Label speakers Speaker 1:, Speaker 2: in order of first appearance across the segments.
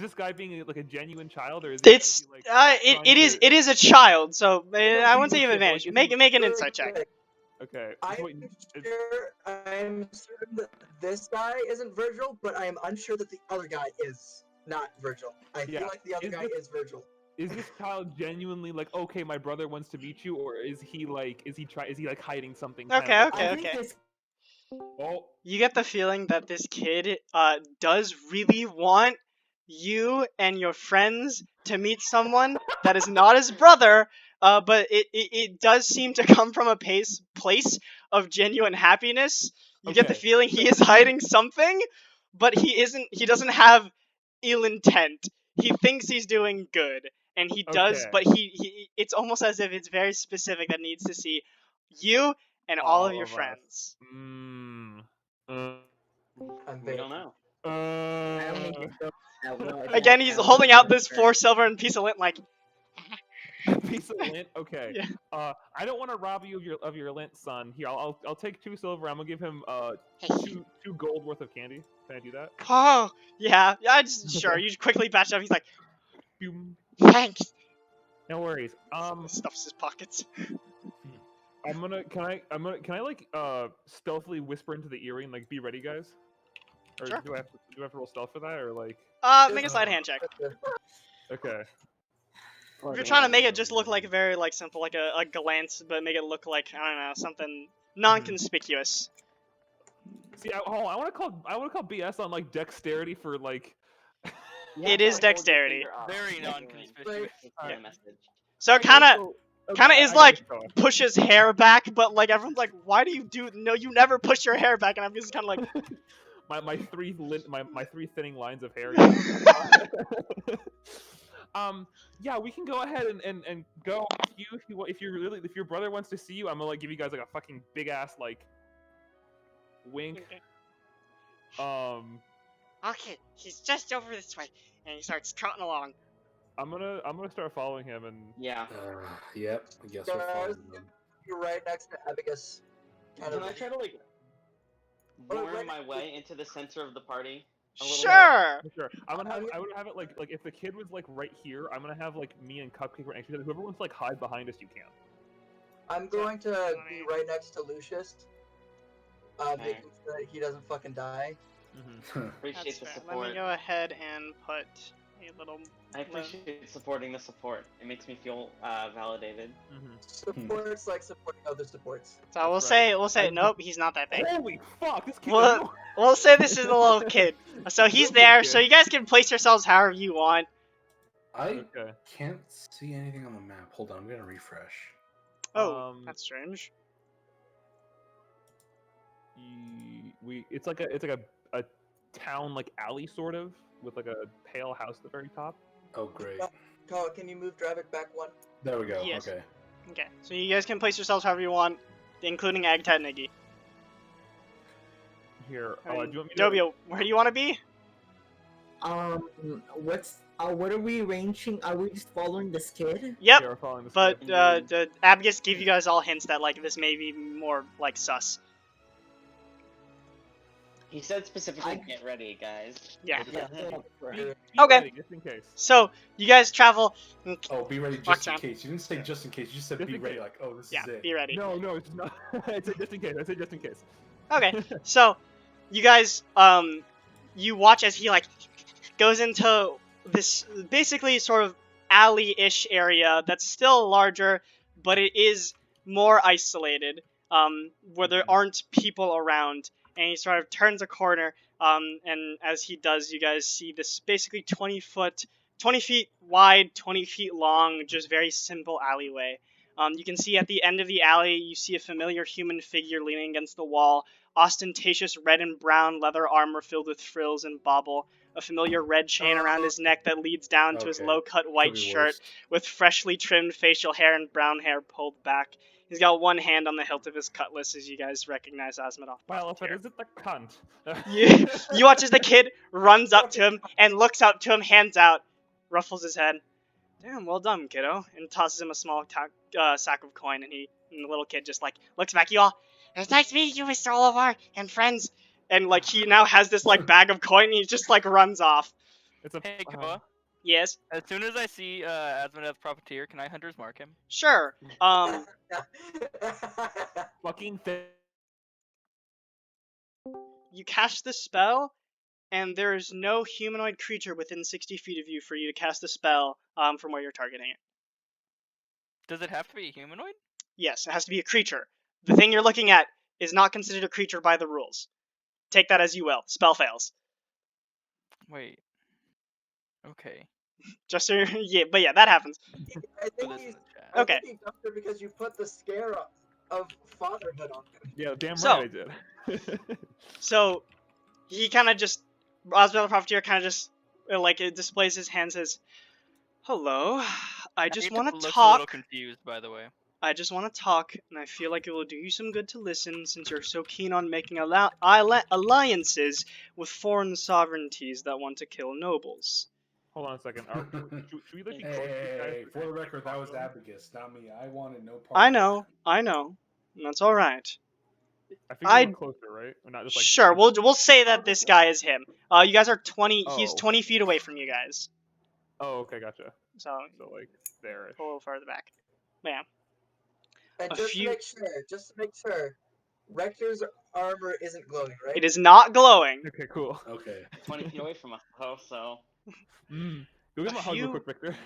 Speaker 1: this guy being like a genuine child, or is
Speaker 2: It's
Speaker 1: he, like,
Speaker 2: it is a child, so
Speaker 1: No,
Speaker 2: I wouldn't say
Speaker 1: he
Speaker 2: you have
Speaker 1: was a kid, but,
Speaker 2: advantage.
Speaker 1: like,
Speaker 2: Make an insight check.
Speaker 1: Okay.
Speaker 3: I'm certain that this guy isn't Virgil, but I am unsure that the other guy is not Virgil. I feel like the other guy is Virgil.
Speaker 1: Is this child genuinely like, okay, my brother wants to meet you, or is he like hiding something?
Speaker 2: Okay.
Speaker 1: Oh.
Speaker 2: You get the feeling that this kid does really want you and your friends to meet someone that is not his brother, but it does seem to come from a place of genuine happiness. You get the feeling he is hiding something, but he doesn't have ill intent. He thinks he's doing good, and he does, but it's almost as if it's very specific that needs to see you and all of your friends.
Speaker 4: We don't know.
Speaker 2: Again, he's holding out this 4 silver and piece of lint, like.
Speaker 1: Piece of lint. Okay.
Speaker 2: Yeah.
Speaker 1: I don't want to rob you of your lint, son. Here, I'll take 2 silver. I'm gonna give him two gold worth of candy. Can I do that?
Speaker 2: Oh yeah. Sure. You quickly patch up. He's like,
Speaker 1: Boom.
Speaker 2: thanks.
Speaker 1: No worries.
Speaker 2: Stuffs his pockets.
Speaker 1: Can I like stealthily whisper into the earring, like, be ready, guys? Or
Speaker 2: sure.
Speaker 1: do I have to roll stealth for that, or like?
Speaker 2: Make a sleight hand check.
Speaker 1: Okay.
Speaker 2: If you're trying to make it just look like very like simple, like a glance, but make it look like, I don't know, something non-conspicuous.
Speaker 1: See, I want to call BS on like dexterity for like.
Speaker 2: It is dexterity.
Speaker 4: Very non-conspicuous.
Speaker 2: So it kind of is like pushes hair back, but like everyone's like, why do you do? No, you never push your hair back, and I'm just kind of like.
Speaker 1: my three thinning lines of hair. Yeah, we can go ahead and go if your brother wants to see you. I'm gonna like give you guys like a fucking big ass like wink.
Speaker 2: Okay. Okay, he's just over this way, and he starts trotting along.
Speaker 1: I'm gonna start following him and.
Speaker 5: Yeah.
Speaker 3: Yep. I guess we're following him. You're right next to Abigus.
Speaker 4: Can I try to like worm my way into the center of the party?
Speaker 2: Sure.
Speaker 1: I would have it like if the kid was like right here, I'm gonna have like me and Cupcake right next to each other. Whoever wants to like hide behind us, you can.
Speaker 3: I'm going to be right next to Lucius, making sure that he doesn't fucking die.
Speaker 4: Appreciate the support.
Speaker 2: Let me go ahead and put a little.
Speaker 4: I appreciate supporting the support. It makes me feel validated.
Speaker 3: Supports like supporting other supports.
Speaker 2: So we'll say nope, he's not that big.
Speaker 1: Holy fuck, this kid.
Speaker 2: We'll say this is a little kid. So he's there. So you guys can place yourselves however you want.
Speaker 6: I can't see anything on the map. Hold on, I'm gonna refresh.
Speaker 2: Oh, that's strange.
Speaker 1: It's like a town like alley sort of with like a pale house at the very top.
Speaker 6: Oh great.
Speaker 3: Kyle, can you move Dravik back one?
Speaker 6: There we go.
Speaker 2: Yes.
Speaker 6: Okay.
Speaker 2: Okay. So you guys can place yourselves however you want, including Agtat Niggy.
Speaker 1: Here. Do you want me to...
Speaker 2: Dobio, where do you want to be?
Speaker 7: What are we arranging? Are we just following this kid?
Speaker 2: Yep.
Speaker 1: Yeah, we're following this
Speaker 2: But
Speaker 1: kid.
Speaker 2: the Abgus gave you guys all hints that like this may be more like sus.
Speaker 4: He said specifically, get ready, guys.
Speaker 2: Yeah.
Speaker 1: Be
Speaker 2: Okay.
Speaker 1: ready, just in case.
Speaker 2: So you guys travel.
Speaker 6: Oh, be ready just in case. You didn't say just in case. You just said be ready. Like, oh, this is it.
Speaker 2: Yeah, be ready.
Speaker 1: No, it's not. I said just in case. I said just in case.
Speaker 2: Okay. So you guys you watch as he like goes into this basically sort of alley-ish area that's still larger, but it is more isolated, where there aren't people around. And he sort of turns a corner, and as he does, you guys see this basically 20 feet wide, 20 feet long, just very simple alleyway. You can see at the end of the alley, you see a familiar human figure leaning against the wall, ostentatious red and brown leather armor filled with frills and bauble, a familiar red chain around his neck that leads down to his low-cut white shirt, with freshly trimmed facial hair and brown hair pulled back. He's got one hand on the hilt of his cutlass as you guys recognize Asmodov.
Speaker 1: Well, if it isn't the cunt.
Speaker 2: You watch as the kid runs up to him and looks up to him, hands out, ruffles his head. Damn, well done, kiddo. And tosses him a small sack of coin, and the little kid just like looks back at you all. It's nice to meet you, Mr. Oliver, and friends. And like he now has this like bag of coin, and he just like runs off.
Speaker 1: It's a.
Speaker 5: Hey, Koa.
Speaker 2: Yes.
Speaker 5: As soon as I see Asmodeath Profiteer, can I Hunter's Mark him?
Speaker 2: Sure.
Speaker 1: Fucking
Speaker 2: You cast the spell, and there is no humanoid creature within 60 feet of you for you to cast the spell from where you're targeting it.
Speaker 5: Does it have to be a humanoid?
Speaker 2: Yes, it has to be a creature. The thing you're looking at is not considered a creature by the rules. Take that as you will. Spell fails.
Speaker 5: Wait. Okay.
Speaker 2: Just so yeah, but yeah, that happens.
Speaker 3: I
Speaker 5: Put
Speaker 3: think
Speaker 5: this in
Speaker 3: he's.
Speaker 5: the chat.
Speaker 3: I
Speaker 2: Okay.
Speaker 3: think he dumped her because you put the scare of fatherhood on him.
Speaker 1: Yeah, damn
Speaker 2: So-
Speaker 1: right I did.
Speaker 2: So he kind of just, Oswald the Profiteer kind of just like it displays his hand, says, "Hello, I just want to
Speaker 5: Looks a little
Speaker 2: talk.
Speaker 5: confused, by the way.
Speaker 2: I just want to talk, and I feel like it will do you some good to listen, since you're so keen on making alliances with foreign sovereignties that want to kill nobles."
Speaker 1: Hold on a second. Should we let you
Speaker 6: Hey, for the record, that was Abacus, not me. I wanted no part
Speaker 2: I
Speaker 6: of
Speaker 2: know, I know. That's all right.
Speaker 1: I figured
Speaker 2: I-
Speaker 1: we're closer, right? We're not just like.
Speaker 2: Sure, we'll say that this guy is him. You guys are 20. He's
Speaker 1: Oh.
Speaker 2: 20 feet away from you guys.
Speaker 1: Oh, okay, gotcha.
Speaker 2: So
Speaker 1: So like there.
Speaker 2: a little further back. Yeah.
Speaker 3: And
Speaker 2: A
Speaker 3: just
Speaker 2: few-
Speaker 3: to make sure, Rector's armor isn't glowing, right?
Speaker 2: It is not glowing.
Speaker 1: Okay, cool.
Speaker 6: Okay.
Speaker 4: 20 feet away from us, though, so.
Speaker 1: Go give him
Speaker 2: A
Speaker 1: a hug real
Speaker 2: few-
Speaker 1: quick, Victor.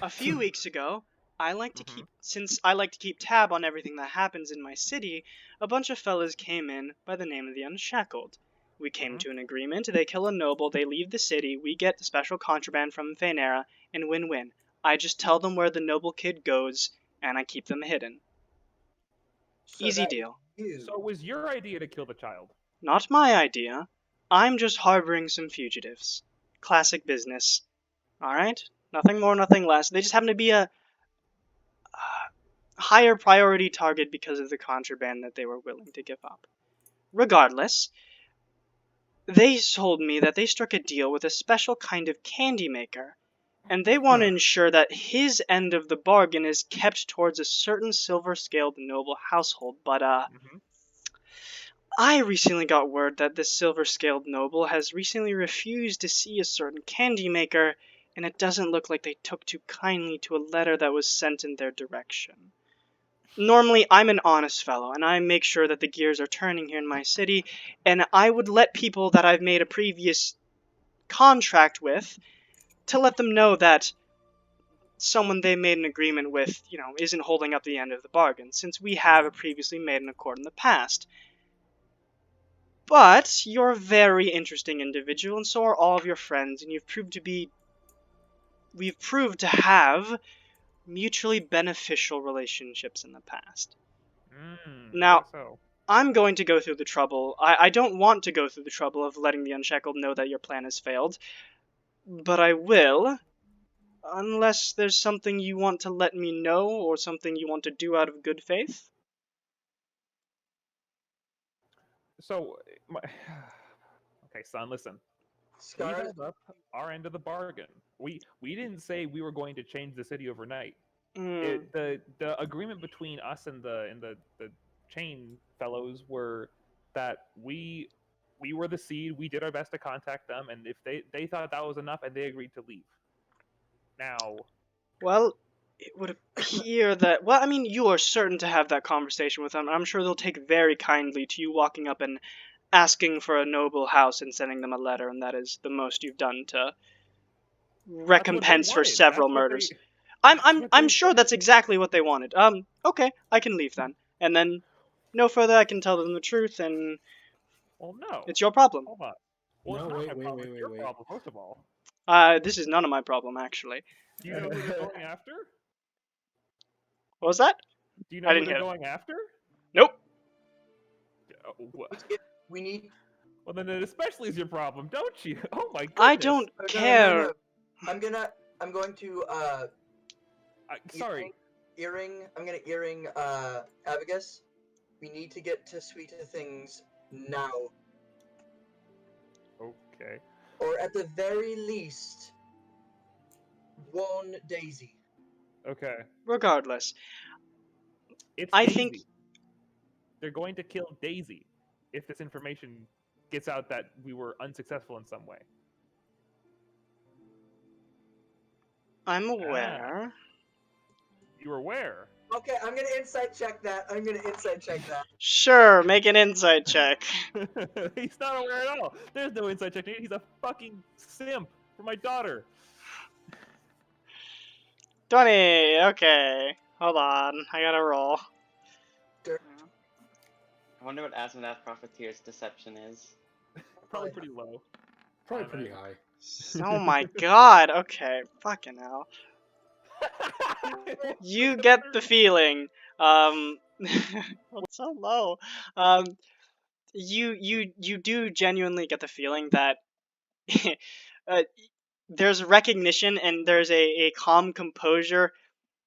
Speaker 2: A few weeks ago,
Speaker 1: Mhm.
Speaker 2: since I like to keep tab on everything that happens in my city, a bunch of fellas came in by the name of the Unshackled. We came
Speaker 1: Mhm.
Speaker 2: to an agreement. They kill a noble, they leave the city, we get the special contraband from Faenera, and win-win. I just tell them where the noble kid goes, and I keep them hidden.
Speaker 3: So
Speaker 2: Easy
Speaker 3: that
Speaker 2: deal.
Speaker 1: So it was your idea to kill the child.
Speaker 2: Not my idea. I'm just harboring some fugitives. Classic business. Alright? Nothing more, nothing less. They just happen to be a higher priority target because of the contraband that they were willing to give up. Regardless, they told me that they struck a deal with a special kind of candy maker, and they want to ensure that his end of the bargain is kept towards a certain silver-scaled noble household, but
Speaker 1: Mhm.
Speaker 2: I recently got word that this silver-scaled noble has recently refused to see a certain candy maker, and it doesn't look like they took too kindly to a letter that was sent in their direction. Normally, I'm an honest fellow, and I make sure that the gears are turning here in my city, and I would let people that I've made a previous contract with, to let them know that someone they made an agreement with, isn't holding up the end of the bargain, since we have previously made an accord in the past. But you're a very interesting individual, and so are all of your friends, and we've proved to have mutually beneficial relationships in the past. Now,
Speaker 1: Is that so?
Speaker 2: I'm going to go through the trouble. I don't want to go through the trouble of letting the Unshackled know that your plan has failed, but I will, unless there's something you want to let me know or something you want to do out of good faith.
Speaker 1: So, okay, son, listen. We
Speaker 3: Scar.
Speaker 1: held up our end of the bargain. We didn't say we were going to change the city overnight. The agreement between us and the chain fellows were that we were the seed. We did our best to contact them, and if they thought that was enough, and they agreed to leave. Now,
Speaker 2: Well, it would appear that... Well, I mean, you are certain to have that conversation with them. I'm sure they'll take very kindly to you walking up and asking for a noble house and sending them a letter, and that is the most you've done to recompense for
Speaker 1: wanted.
Speaker 2: several
Speaker 1: That's what
Speaker 2: murders.
Speaker 1: they-
Speaker 2: I'm sure that's exactly what they wanted. Okay, I can leave then. And then, no further, I can tell them the truth, and
Speaker 1: Well, no.
Speaker 2: it's your problem.
Speaker 1: Hold on. Well,
Speaker 6: No,
Speaker 1: it's not
Speaker 6: wait,
Speaker 1: my
Speaker 6: wait,
Speaker 1: problem.
Speaker 6: wait,
Speaker 1: It's
Speaker 6: wait,
Speaker 1: your
Speaker 6: wait.
Speaker 1: problem, first of all.
Speaker 2: This is none of my problem, actually.
Speaker 1: Do you know who they're going after?
Speaker 2: What was that?
Speaker 1: Do you know
Speaker 2: I
Speaker 1: who
Speaker 2: didn't
Speaker 1: they're
Speaker 2: hear
Speaker 1: going after?
Speaker 2: Nope.
Speaker 3: We need.
Speaker 1: Well, then it especially is your problem, don't you? Oh my goodness.
Speaker 2: I don't
Speaker 3: No, no,
Speaker 2: care.
Speaker 3: no, no. I'm going to
Speaker 1: Sorry.
Speaker 3: I'm gonna earring Abagus. We need to get to Sweet Things now.
Speaker 1: Okay.
Speaker 3: Or at the very least, one Daisy.
Speaker 1: Okay.
Speaker 2: Regardless,
Speaker 1: It's
Speaker 2: I
Speaker 1: Daisy.
Speaker 2: think...
Speaker 1: They're going to kill Daisy if this information gets out that we were unsuccessful in some way.
Speaker 2: I'm aware.
Speaker 1: You were where?
Speaker 3: Okay, I'm gonna insight check that.
Speaker 2: Sure, make an insight check.
Speaker 1: He's not aware at all. There's no inside check. He's a fucking simp for my daughter.
Speaker 2: 20. Okay, hold on. I gotta roll.
Speaker 4: I wonder what Asmodeath Profiteer's deception is.
Speaker 1: Probably pretty low.
Speaker 6: Probably pretty high.
Speaker 2: Oh my god. Okay, fucking hell. You get the feeling. What's so low? You do genuinely get the feeling that there's recognition and there's a calm composure,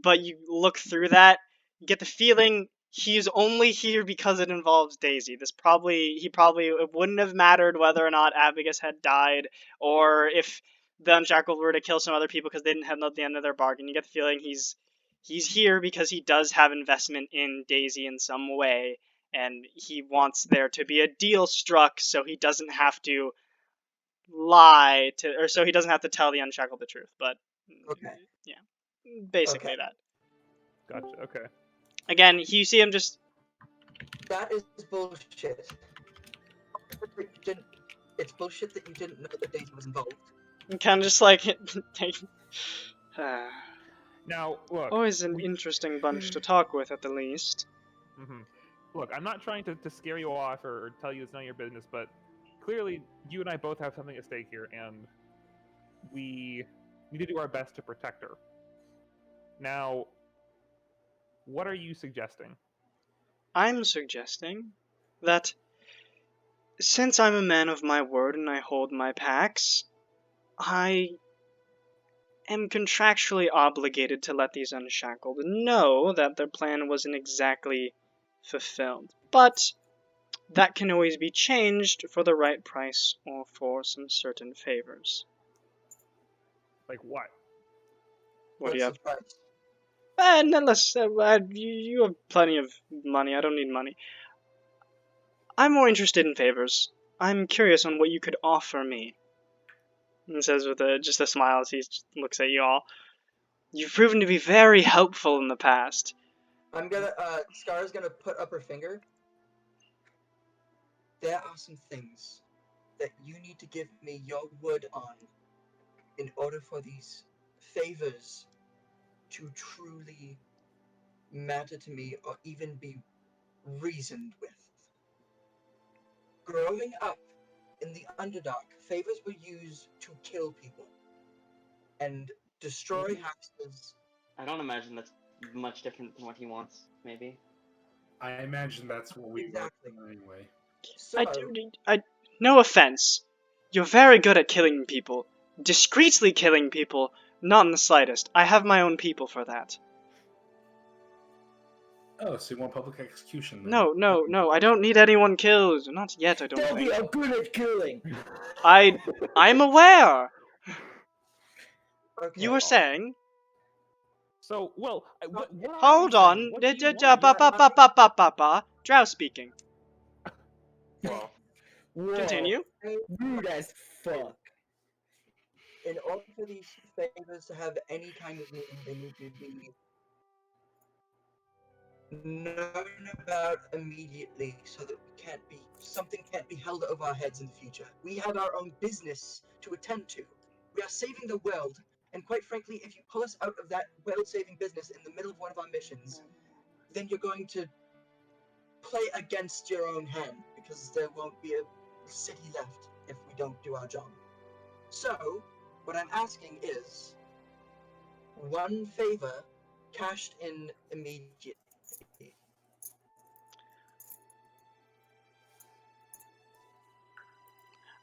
Speaker 2: but you look through that, you get the feeling he's only here because it involves Daisy. It wouldn't have mattered whether or not Abigus had died, or if the Unshackled were to kill some other people because they didn't have at the end of their bargain. You get the feeling he's here because he does have investment in Daisy in some way, and he wants there to be a deal struck so he doesn't have to lie to, or so he doesn't have to tell the Unshackled the truth. But
Speaker 3: Okay.
Speaker 2: yeah, basically
Speaker 3: Okay.
Speaker 2: that.
Speaker 1: Gotcha. Okay.
Speaker 2: Again, you see him just.
Speaker 3: That is bullshit. It's bullshit that you didn't know that Daisy was involved.
Speaker 2: Kind of just like.
Speaker 1: Now, look.
Speaker 2: Always an interesting bunch to talk with, at the least.
Speaker 1: Look, I'm not trying to scare you off or tell you it's none of your business, but clearly you and I both have something at stake here, and we need to do our best to protect her. Now, what are you suggesting?
Speaker 2: I'm suggesting that since I'm a man of my word and I hold my pacts, I am contractually obligated to let these Unshackled know that their plan wasn't exactly fulfilled. But that can always be changed for the right price or for some certain favors.
Speaker 1: Like what?
Speaker 2: What do you have?
Speaker 3: the price?
Speaker 2: You have plenty of money. I don't need money. I'm more interested in favors. I'm curious on what you could offer me. He says with just a smile as he looks at you all. You've proven to be very helpful in the past.
Speaker 3: Scar's gonna put up her finger. There are some things that you need to give me your word on in order for these favors to truly matter to me or even be reasoned with. Growing up in the Underdark, favors were used to kill people and destroy houses.
Speaker 4: I don't imagine that's much different than what he wants, maybe.
Speaker 6: I imagine that's what we
Speaker 3: Exactly.
Speaker 6: want anyway.
Speaker 3: So,
Speaker 2: No offense. You're very good at killing people. Discreetly killing people, not in the slightest. I have my own people for that.
Speaker 6: Oh, so you want public execution then?
Speaker 2: No, I don't need anyone killed. Not yet, I don't
Speaker 7: Tell
Speaker 2: think.
Speaker 7: me I'm good at killing.
Speaker 2: I'm aware.
Speaker 3: okay.
Speaker 2: You were saying?
Speaker 1: So, well, what
Speaker 2: Hold on. Drow speaking.
Speaker 4: Well,
Speaker 7: Whoa.
Speaker 2: Continue.
Speaker 7: Rude as fuck.
Speaker 3: In order for these favors to have any kind of meaning, they need to be known about immediately so that something can't be held over our heads in the future. We have our own business to attend to. We are saving the world, and quite frankly, if you pull us out of that world-saving business in the middle of one of our missions, then you're going to play against your own hand, because there won't be a city left if we don't do our job. So, what I'm asking is, one favor cashed in immediately.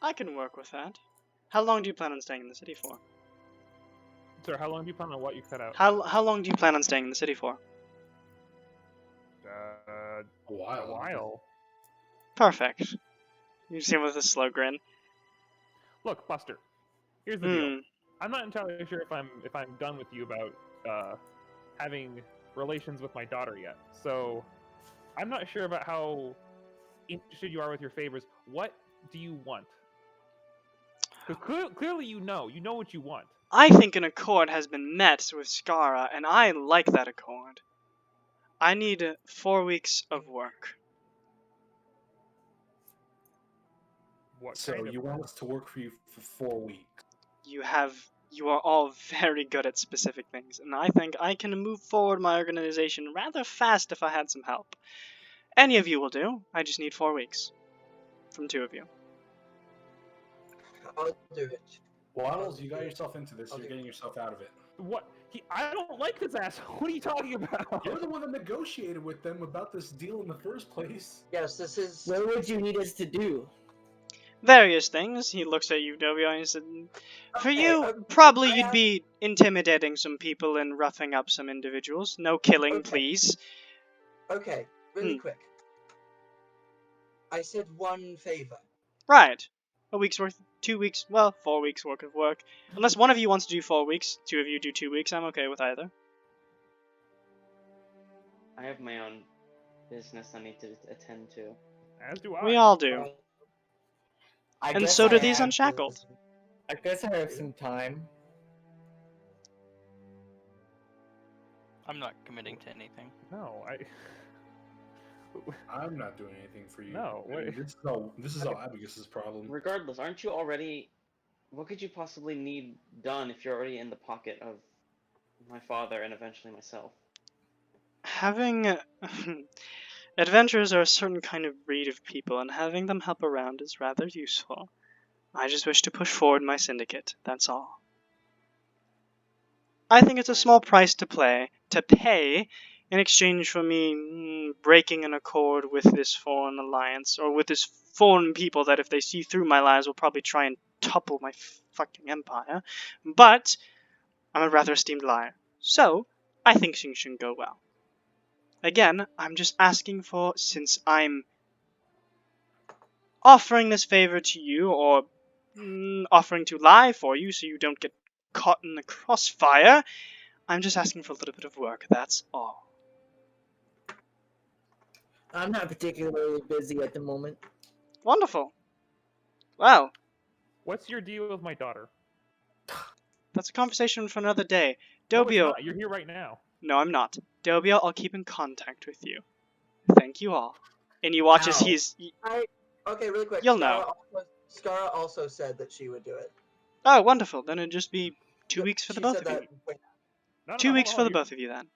Speaker 2: I can work with that. How long do you plan on staying in the city for?
Speaker 1: Sir, how long do you plan on what you cut out?
Speaker 2: How long do you plan on staying in the city for?
Speaker 6: A while.
Speaker 1: A while.
Speaker 2: Perfect. You see him with a slow grin.
Speaker 1: Look, Buster. Here's the deal. I'm not entirely sure if I'm done with you about having relations with my daughter yet. So I'm not sure about how interested you are with your favors. What do you want? Because clearly you know what you want.
Speaker 2: I think an accord has been met with Skara, and I like that accord. I need 4 weeks of work.
Speaker 1: What
Speaker 6: So
Speaker 1: kind of
Speaker 6: you want us to work for you for 4 weeks?
Speaker 2: You are all very good at specific things, and I think I can move forward my organization rather fast if I had some help. Any of you will do. I just need 4 weeks. From 2 of you.
Speaker 3: I'll do it.
Speaker 6: Waddles, you got yourself into this.
Speaker 3: I'll
Speaker 6: You're
Speaker 3: do
Speaker 6: getting
Speaker 3: it.
Speaker 6: yourself out of it.
Speaker 1: what? I don't like this asshole. What are you talking about?
Speaker 6: You're the one that negotiated with them about this deal in the first place.
Speaker 3: Yes, this is.
Speaker 7: What would you need us to do?
Speaker 2: Various things. He looks at you, Dobio, and he said, for
Speaker 3: Okay,
Speaker 2: you,
Speaker 3: okay,
Speaker 2: probably
Speaker 3: I
Speaker 2: you'd
Speaker 3: have-
Speaker 2: be intimidating some people and roughing up some individuals. No killing,
Speaker 3: Okay.
Speaker 2: please.
Speaker 3: Okay, really quick. I said one favor.
Speaker 2: Right. A week's worth, 2 weeks, well, 4 weeks worth of work. Unless one of you wants to do 4 weeks, 2 of you do 2 weeks, I'm okay with either.
Speaker 4: I have my own business I need to attend to.
Speaker 1: As do I.
Speaker 2: We all do.
Speaker 7: I
Speaker 2: And
Speaker 7: guess
Speaker 2: so
Speaker 7: I
Speaker 2: do these
Speaker 7: have-
Speaker 2: Unshackled.
Speaker 7: I guess I have some time.
Speaker 5: I'm not committing to anything.
Speaker 1: No,
Speaker 6: I'm not doing anything for you.
Speaker 1: No,
Speaker 6: I mean,
Speaker 1: wait.
Speaker 6: this is all Abacus's problem.
Speaker 4: Regardless, aren't you already... What could you possibly need done if you're already in the pocket of my father and eventually myself?
Speaker 2: Having adventurers are a certain kind of breed of people, and having them help around is rather useful. I just wish to push forward my syndicate, that's all. I think it's a small price to pay in exchange for me breaking an accord with this foreign alliance, or with this foreign people that if they see through my lies will probably try and topple my fucking empire. But I'm a rather esteemed liar, so I think things should go well. Again, I'm just asking for, since I'm offering this favor to you, or offering to lie for you so you don't get caught in the crossfire, I'm just asking for a little bit of work, that's all.
Speaker 7: I'm not particularly busy at the moment.
Speaker 2: Wonderful. Well,
Speaker 1: What's your deal with my daughter?
Speaker 2: that's a conversation for another day.
Speaker 1: No, it's
Speaker 2: Dobio,
Speaker 1: not. You're here right now.
Speaker 2: no, I'm not. Dobio, I'll keep in contact with you. Thank you all. And you watch as
Speaker 7: Ow.
Speaker 2: he's...
Speaker 3: Okay, really quick.
Speaker 2: You'll know.
Speaker 3: Skara also said that she would do it.
Speaker 2: Oh, wonderful. Then it'd just be 2 weeks for the
Speaker 3: She
Speaker 2: both
Speaker 3: said
Speaker 2: of you.
Speaker 3: that. Wait,
Speaker 1: No,
Speaker 2: 2
Speaker 1: hold
Speaker 2: weeks
Speaker 1: on,
Speaker 2: for the
Speaker 1: hold on.
Speaker 2: both of you then.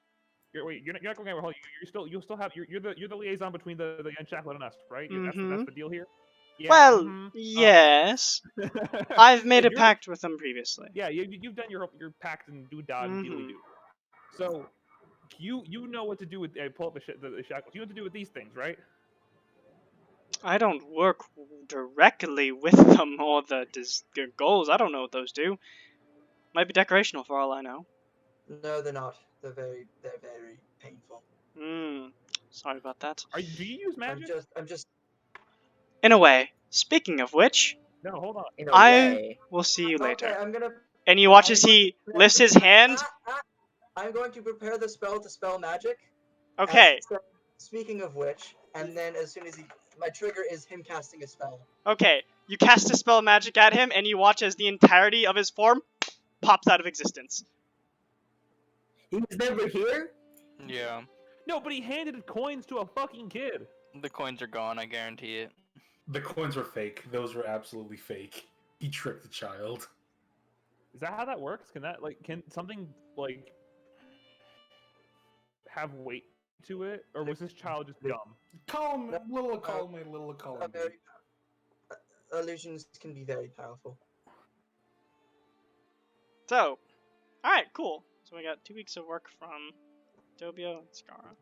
Speaker 1: You're not going to you'll still have you're the liaison between the Unshackled and us, right? That's
Speaker 2: Mhm.
Speaker 1: the deal here. Yeah.
Speaker 2: Well,
Speaker 1: mhm.
Speaker 2: yes. I've made
Speaker 1: Yeah,
Speaker 2: a pact with them previously.
Speaker 1: Yeah, you've done your pact and do dod and dealy do. So you know what to do with pull up the shackles. You know what to do with these things, right?
Speaker 2: I don't work directly with them or their goals. I don't know what those do. Might be decorational for all I know.
Speaker 3: no, they're not. They're very painful.
Speaker 2: Sorry about that.
Speaker 1: Do you use magic?
Speaker 3: I'm just.
Speaker 2: In a way. Speaking of which,
Speaker 1: No, hold on.
Speaker 7: In a
Speaker 2: I
Speaker 7: way.
Speaker 2: will see you later.
Speaker 3: Okay, I'm gonna.
Speaker 2: And you watch as he lifts his hand.
Speaker 3: I'm going to prepare the spell to spell magic.
Speaker 2: Okay,
Speaker 3: Speaking of which, and then as soon as my trigger is him casting a spell.
Speaker 2: okay. You cast a spell of magic at him, and you watch as the entirety of his form pops out of existence.
Speaker 7: He was never here?
Speaker 5: Yeah.
Speaker 1: No, but he handed coins to a fucking kid.
Speaker 5: The coins are gone, I guarantee it.
Speaker 6: The coins were fake. Those were absolutely fake. He tricked the child.
Speaker 1: Is that how that works? Can something like have weight to it, or was this child just dumb?
Speaker 6: Call him little column A, little column B.
Speaker 3: Illusions can be very powerful.
Speaker 2: So, alright, cool. So we got 2 weeks of work from Dobio and Skara.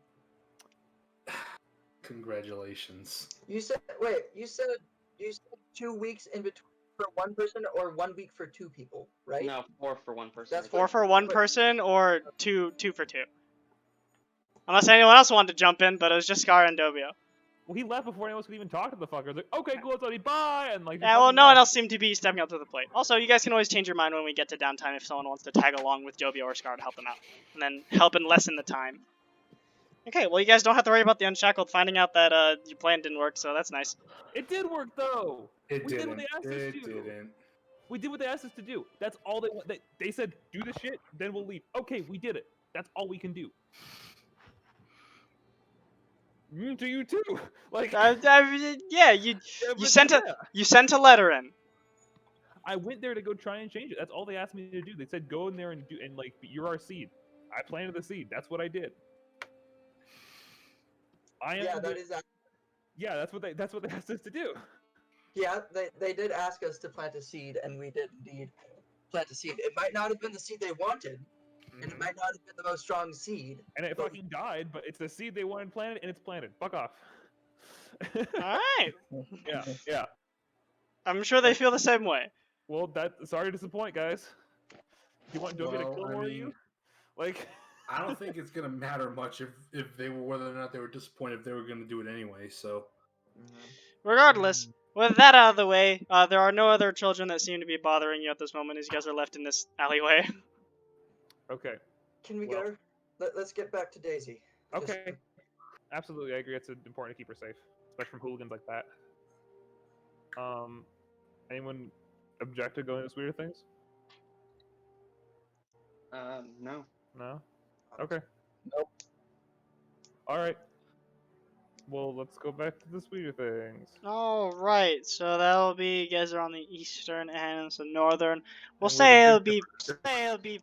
Speaker 6: Congratulations.
Speaker 3: You said 2 weeks in between for one person, or 1 week for 2 people, right?
Speaker 4: No, 4 for one person.
Speaker 3: That's
Speaker 2: 4 for one person, or 2 for 2. Unless anyone else wanted to jump in, but it was just Skara and Dobio.
Speaker 1: Well, he left before anyone else could even talk to the fucker. Like, okay, cool, it's already bye, and like.
Speaker 2: Yeah, well, no one else seemed to be stepping up to the plate. Also, you guys can always change your mind when we get to downtime if someone wants to tag along with Dobio or Skara to help them out. And then help and lessen the time. Okay, well, you guys don't have to worry about the Unshackled finding out that your plan didn't work, so that's nice.
Speaker 1: It did work though.
Speaker 6: It
Speaker 1: We did what
Speaker 6: didn't.
Speaker 1: they asked us
Speaker 6: It
Speaker 1: to.
Speaker 6: didn't.
Speaker 1: We did what they asked us to do. That's all they want. They said, do the shit, then we'll leave. Okay, we did it. That's all we can do. To you too. Like,
Speaker 2: yeah, you
Speaker 1: but
Speaker 2: you sent a letter in.
Speaker 1: I went there to go try and change it. That's all they asked me to do. They said go in there and like you're our seed. I planted the seed. That's what I did.
Speaker 3: Yeah, that is.
Speaker 1: Yeah, that's what they asked us to do.
Speaker 3: Yeah, they did ask us to plant a seed, and we did indeed plant a seed. It might not have been the seed they wanted, and it might not have been the most strong seed.
Speaker 1: And it fucking died, but it's the seed they wanted planted, and it's planted. Fuck off.
Speaker 2: All right.
Speaker 1: Yeah.
Speaker 2: I'm sure they feel the same way.
Speaker 1: Well, sorry to disappoint, guys. Do you want me to kill more of you? Like,
Speaker 6: I don't think it's gonna matter much if they were whether or not they were disappointed if they were gonna do it anyway. So,
Speaker 2: regardless, with that out of the way, there are no other children that seem to be bothering you at this moment as you guys are left in this alleyway.
Speaker 1: Okay.
Speaker 3: Can we get her? Let's get back to Daisy.
Speaker 1: Okay. Absolutely, I agree. It's important to keep her safe, especially from hooligans like that. Anyone object to going to Sweeter Things?
Speaker 4: No.
Speaker 1: No? Okay. Nope. Alright. Well, let's go back to the Sweeter Things.
Speaker 2: Alright, so that'll be, you guys are on the eastern and the northern. We'll
Speaker 1: And
Speaker 2: say it'll be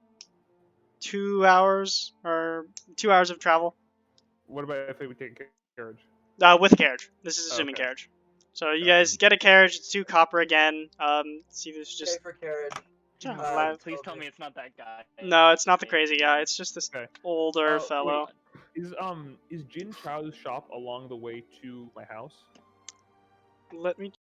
Speaker 2: 2 hours, or 2 hours of travel.
Speaker 1: What about if we take carriage?
Speaker 2: With carriage. This is assuming
Speaker 1: Okay.
Speaker 2: carriage. So you guys get a carriage, it's 2 copper again. See, there's just...
Speaker 3: Pay for carriage.
Speaker 5: Please tell me it's not that guy.
Speaker 2: No, it's not the crazy guy. It's just this older fellow.
Speaker 1: Wait. Is Jin Chao's shop along the way to my house?
Speaker 2: Let me